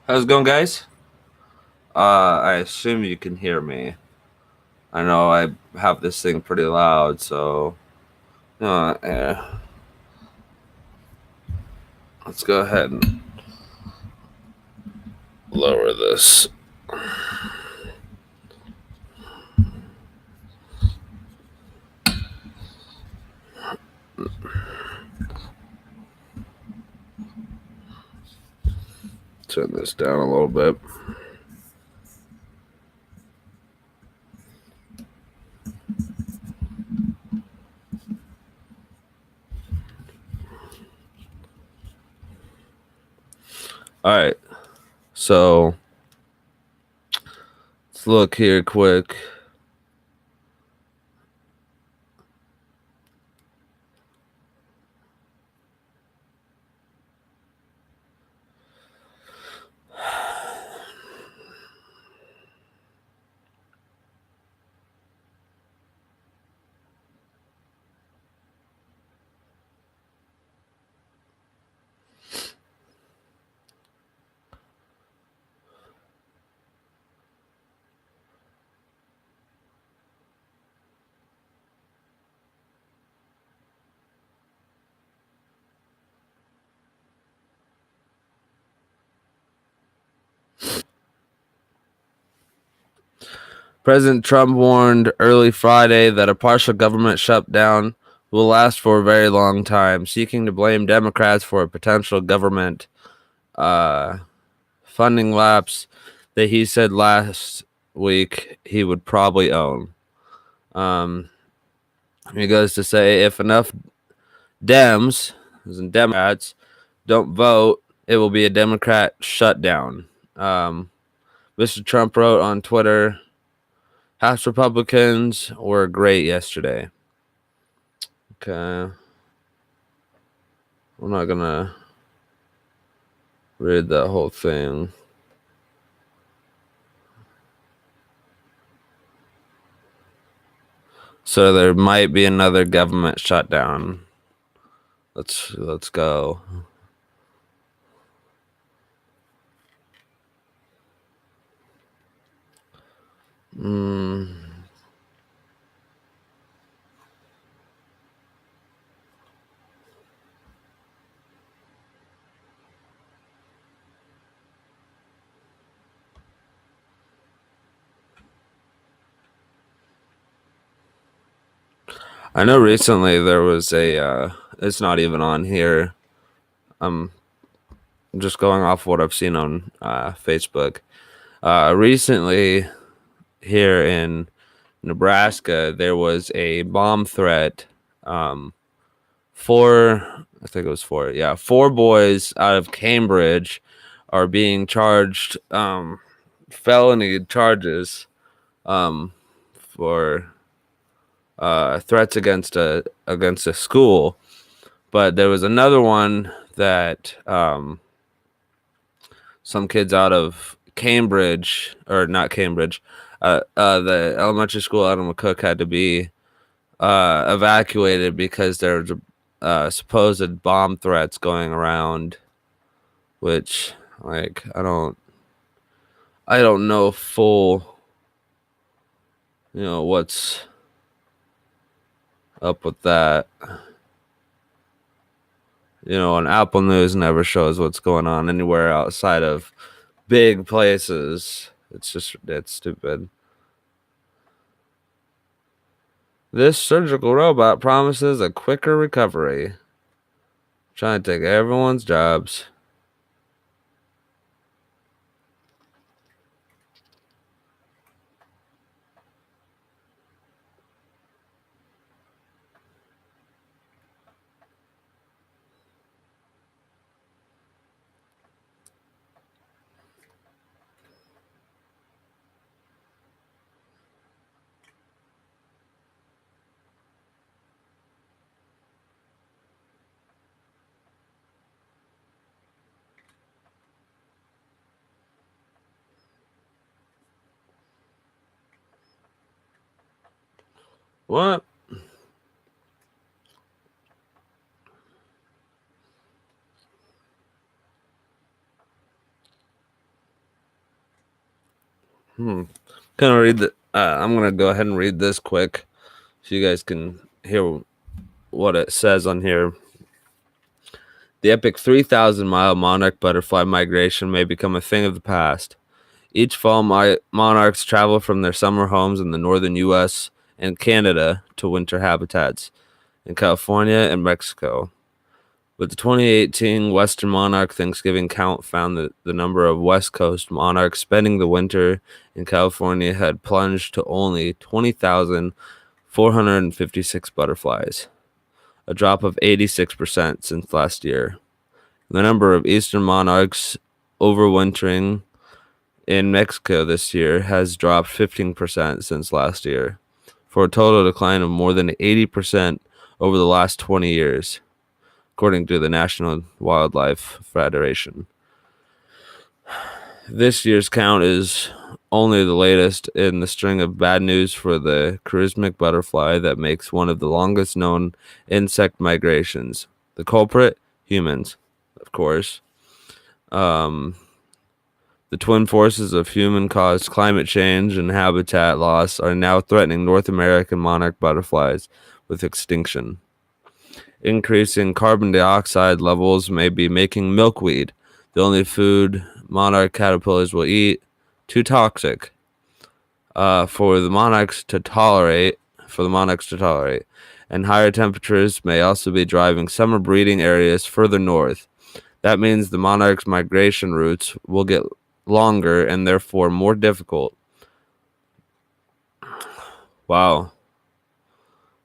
How's it going, guys? I assume you can hear me. I know I have this thing pretty loud, so yeah. Let's go ahead and lower this. Turn this down a little bit. All right, so let's look here quick. President Trump warned early Friday that a partial government shutdown will last for a very long time, seeking to blame Democrats for a potential government funding lapse that he said last week he would probably own. Um, he goes to say if enough Dems, as in Democrats, don't vote, it will be a Democrat shutdown. Mr. Trump wrote on Twitter, House Republicans were great yesterday. Okay. I'm not going to read that whole thing. So there might be another government shutdown. Let's go. I know recently there was a it's not even on here. I'm just going off what I've seen on Facebook. Recently here in Nebraska, there was a bomb threat. I think it was four boys out of Cambridge are being charged felony charges for threats against a school. But there was another one that some kids out of Cambridge, or not Cambridge, the elementary school out of McCook had to be evacuated because there was supposed bomb threats going around, which I don't know full, what's up with that. And Apple News never shows what's going on anywhere outside of big places. It's stupid. This surgical robot promises a quicker recovery. Trying to take everyone's jobs. What? Gonna read the. I'm gonna go ahead and read this quick, so you guys can hear what it says on here. The epic 3,000-mile monarch butterfly migration may become a thing of the past. Each fall, monarchs travel from their summer homes in the northern U.S. and Canada to winter habitats in California and Mexico. With the 2018 Western Monarch Thanksgiving count found that the number of West Coast monarchs spending the winter in California had plunged to only 20,456 butterflies, a drop of 86% since last year. The number of Eastern monarchs overwintering in Mexico this year has dropped 15% since last year, for a total decline of more than 80% over the last 20 years, according to the National Wildlife Federation. This year's count is only the latest in the string of bad news for the charismatic butterfly that makes one of the longest known insect migrations. The culprit? Humans, of course. The twin forces of human-caused climate change and habitat loss are now threatening North American monarch butterflies with extinction. Increasing carbon dioxide levels may be making milkweed, the only food monarch caterpillars will eat, too toxic for the monarchs to tolerate. And higher temperatures may also be driving summer breeding areas further north. That means the monarchs' migration routes will get longer and therefore more difficult. Wow.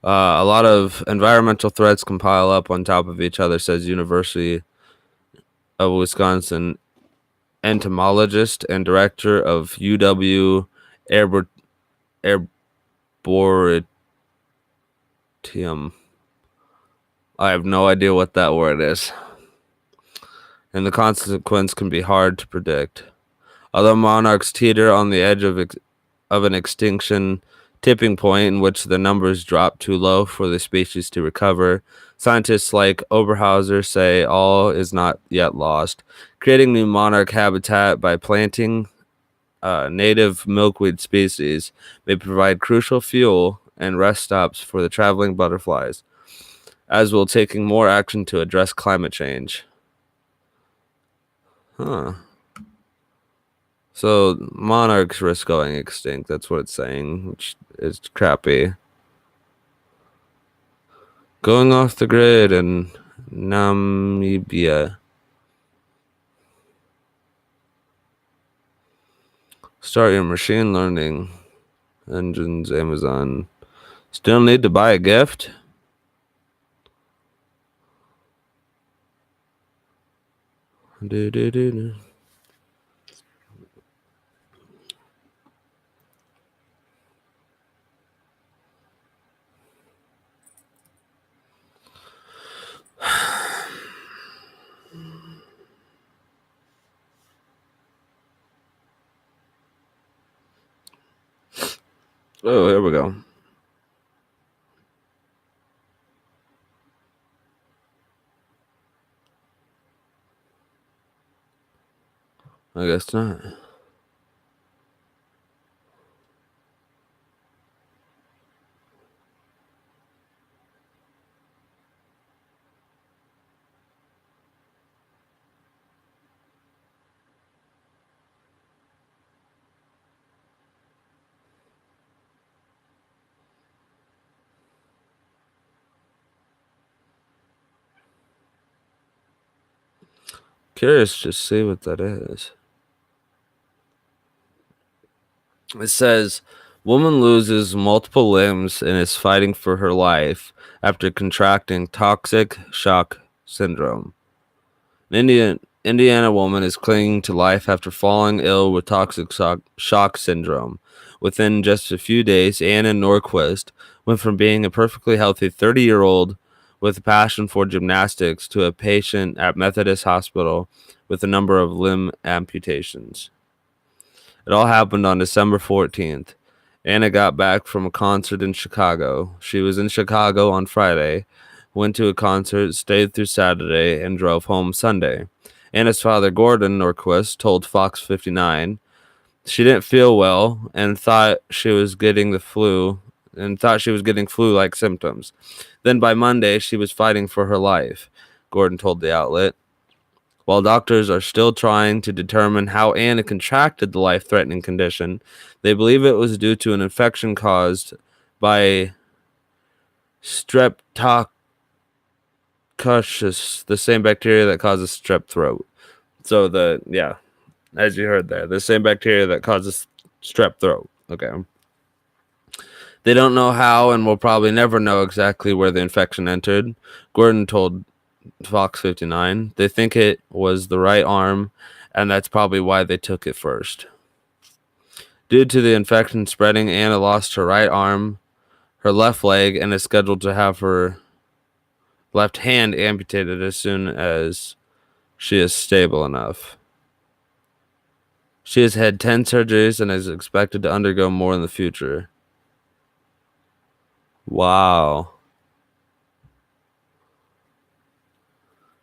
A lot of environmental threats can pile up on top of each other, says University of Wisconsin entomologist and director of UW Arboretum. I have no idea what that word is. And the consequence can be hard to predict. Although monarchs teeter on the edge of an extinction tipping point in which the numbers drop too low for the species to recover, scientists like Oberhauser say all is not yet lost. Creating new monarch habitat by planting native milkweed species may provide crucial fuel and rest stops for the traveling butterflies, as will taking more action to address climate change. So monarchs risk going extinct. That's what it's saying, which is crappy. Going off the grid in Namibia. Start your machine learning engines, Amazon. Still need to buy a gift? Oh, here we go. I guess not. Curious to see what that is. It says, woman loses multiple limbs and is fighting for her life after contracting toxic shock syndrome. An Indiana woman is clinging to life after falling ill with toxic shock syndrome. Within just a few days, Anna Norquist went from being a perfectly healthy 30-year-old with a passion for gymnastics to a patient at Methodist Hospital with a number of limb amputations. It all happened on December 14th. Anna got back from a concert in Chicago. She was in Chicago on Friday, went to a concert, stayed through Saturday, and drove home Sunday. Anna's father, Gordon Norquist, told Fox 59, She didn't feel well and thought she was getting the flu and thought she was getting flu-like symptoms. Then by Monday, she was fighting for her life, Gordon told the outlet. While doctors are still trying to determine how Anna contracted the life-threatening condition, they believe it was due to an infection caused by Streptococcus, the same bacteria that causes strep throat. So as you heard there, the same bacteria that causes strep throat. Okay. They don't know how and will probably never know exactly where the infection entered, Gordon told Fox 59. They think it was the right arm, and that's probably why they took it first. Due to the infection spreading, Anna lost her right arm, her left leg, and is scheduled to have her left hand amputated as soon as she is stable enough. She has had 10 surgeries and is expected to undergo more in the future. Wow.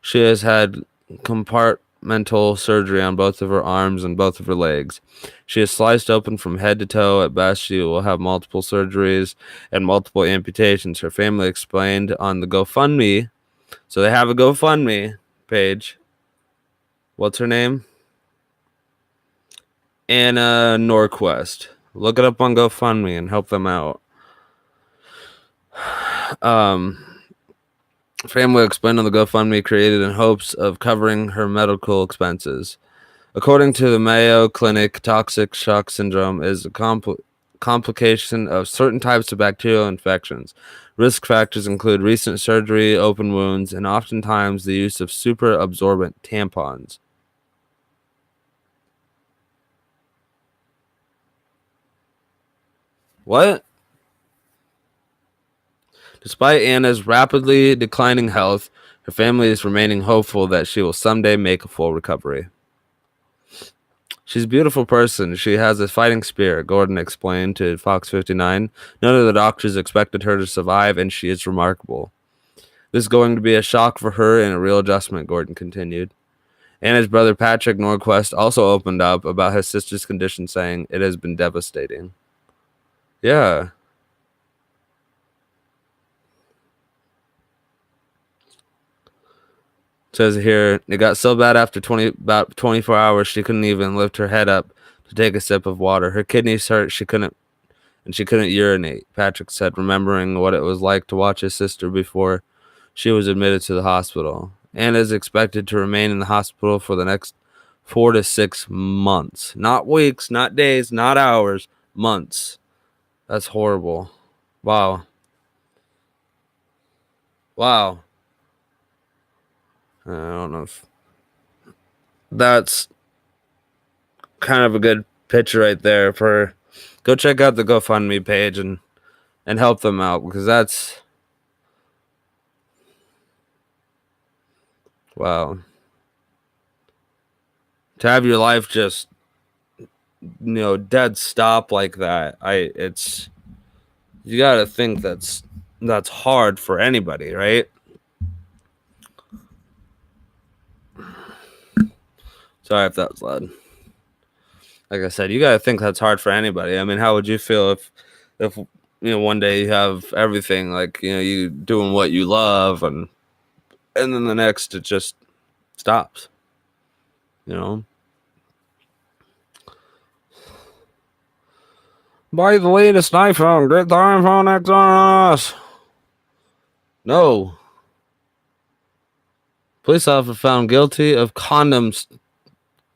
She has had compartmental surgery on both of her arms and both of her legs. She is sliced open from head to toe. At best, she will have multiple surgeries and multiple amputations, her family explained on the GoFundMe. So they have a GoFundMe page. What's her name? Anna Norquist. Look it up on GoFundMe and help them out. Family explained on the GoFundMe created in hopes of covering her medical expenses. According to the Mayo Clinic, toxic shock syndrome is a complication of certain types of bacterial infections. Risk factors include recent surgery, open wounds, and oftentimes the use of super absorbent tampons. What? Despite Anna's rapidly declining health, her family is remaining hopeful that she will someday make a full recovery. She's a beautiful person. She has a fighting spirit, Gordon explained to Fox 59. None of the doctors expected her to survive, and she is remarkable. This is going to be a shock for her and a real adjustment, Gordon continued. Anna's brother Patrick Norquist also opened up about his sister's condition, saying it has been devastating. Yeah. Says here, it got so bad after about 24 hours she couldn't even lift her head up to take a sip of water. Her kidneys hurt, she couldn't urinate, Patrick said, remembering what it was like to watch his sister before she was admitted to the hospital. Anna is expected to remain in the hospital for the next 4 to 6 months. Not weeks, not days, not hours, months. That's horrible. Wow. I don't know if that's kind of a good picture right there for go check out the GoFundMe page and help them out, because that's wow. To have your life just dead stop like that. You got to think that's hard for anybody, right? Sorry if that was loud. Like I said, you got to think that's hard for anybody. I mean, how would you feel if one day you have everything, like, you doing what you love, and then the next it just stops, Buy the latest iPhone. Get the iPhone X on us. No. Police officer found guilty of condom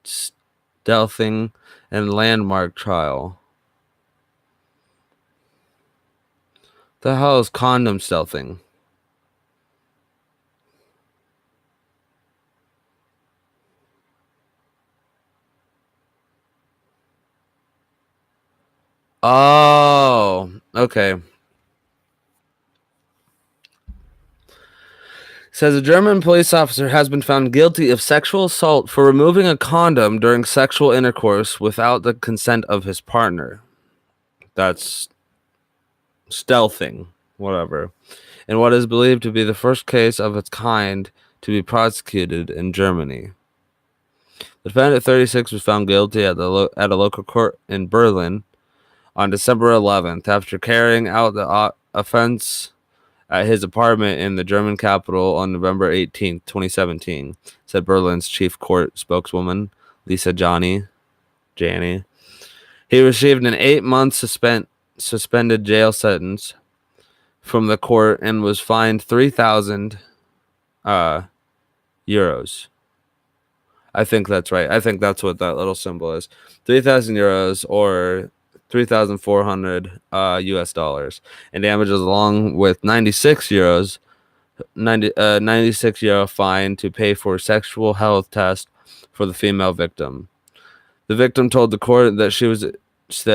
stealthing and landmark trial. The hell is condom stealthing? Oh, okay. Says a German police officer has been found guilty of sexual assault for removing a condom during sexual intercourse without the consent of his partner. That's stealthing, whatever. In what is believed to be the first case of its kind to be prosecuted in Germany. The defendant, 36, was found guilty at a local court in Berlin on December 11th after carrying out the offense at his apartment in the German capital on November 18th, 2017, said Berlin's chief court spokeswoman, Lisa Jani. He received an 8-month suspended jail sentence from the court and was fined 3,000 euros. I think that's right. I think that's what that little symbol is. 3,000 euros or 3,400 US dollars, and damages along with 96 euro fine to pay for a sexual health test for the female victim. The victim told the court that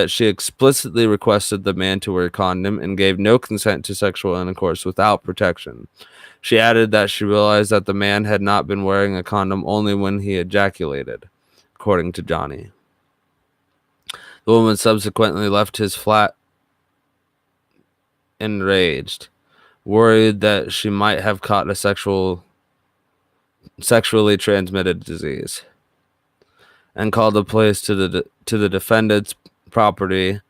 she explicitly requested the man to wear a condom and gave no consent to sexual intercourse without protection. She added that she realized that the man had not been wearing a condom only when he ejaculated, according to Johnny. The woman subsequently left his flat enraged, worried that she might have caught a sexually transmitted disease, and called the police to the defendant's property,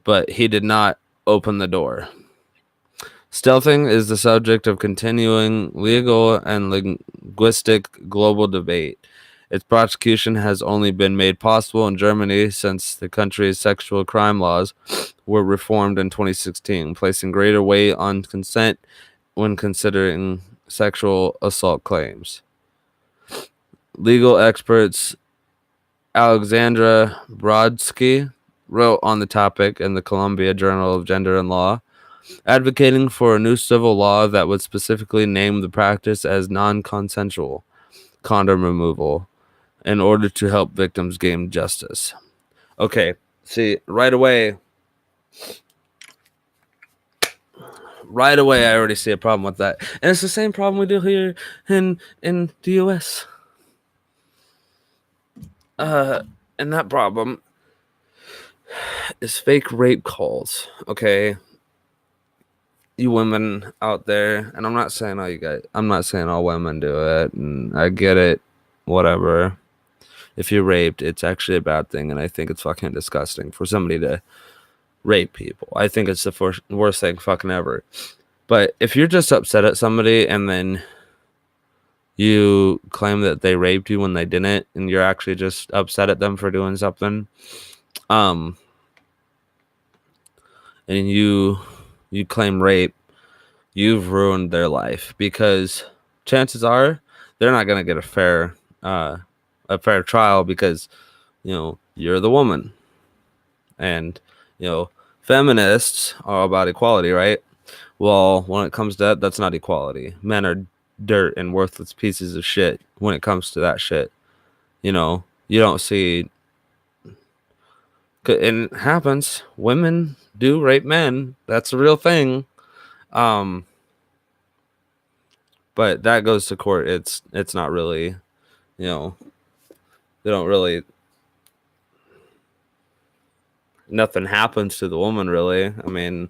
but he did not open the door. Stealthing is the subject of continuing legal and linguistic global debate. Its prosecution has only been made possible in Germany since the country's sexual crime laws were reformed in 2016, placing greater weight on consent when considering sexual assault claims. Legal experts Alexandra Brodsky wrote on the topic in the Columbia Journal of Gender and Law, advocating for a new civil law that would specifically name the practice as non-consensual condom removal in order to help victims gain justice. Okay, see, right away, I already see a problem with that. And it's the same problem we do here in the US. And that problem is fake rape calls, okay? You women out there, and I'm not saying all women do it, and I get it, whatever. If you're raped, it's actually a bad thing, and I think it's fucking disgusting for somebody to rape people. I think it's the worst thing fucking ever. But if you're just upset at somebody and then you claim that they raped you when they didn't, and you're actually just upset at them for doing something, and you claim rape, you've ruined their life, because chances are they're not going to get a fair trial, because you're the woman, and feminists are about equality, right? Well, when it comes to that, that's not equality. Men are dirt and worthless pieces of shit when it comes to that shit. You don't see, and it happens. Women do rape men. That's a real thing. But that goes to court. It's not really, they don't really, nothing happens to the woman, really. I mean,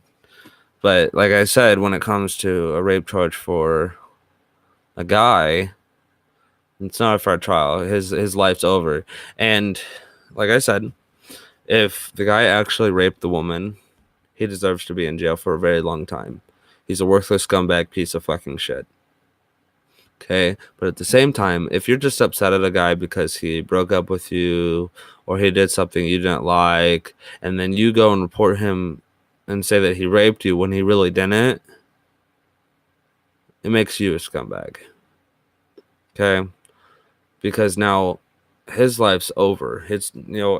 but like I said, when it comes to a rape charge for a guy, it's not a fair trial. His life's over. And like I said, if the guy actually raped the woman, he deserves to be in jail for a very long time. He's a worthless scumbag piece of fucking shit. Okay? But at the same time, if you're just upset at a guy because he broke up with you or he did something you didn't like, and then you go and report him and say that he raped you when he really didn't, it makes you a scumbag. Okay? Because now his life's over. It's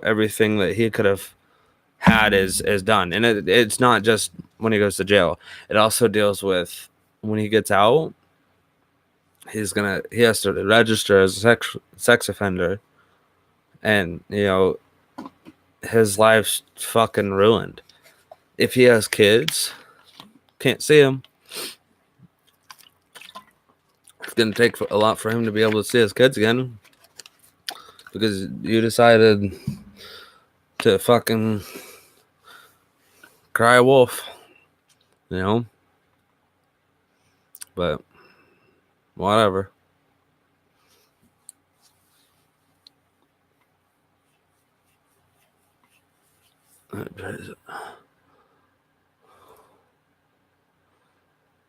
everything that he could have had is done. And it's not just when he goes to jail. It also deals with when he gets out, he has to register as a sex offender, and his life's fucking ruined. If he has kids, can't see them. It's gonna take a lot for him to be able to see his kids again, because you decided to fucking cry wolf, but whatever.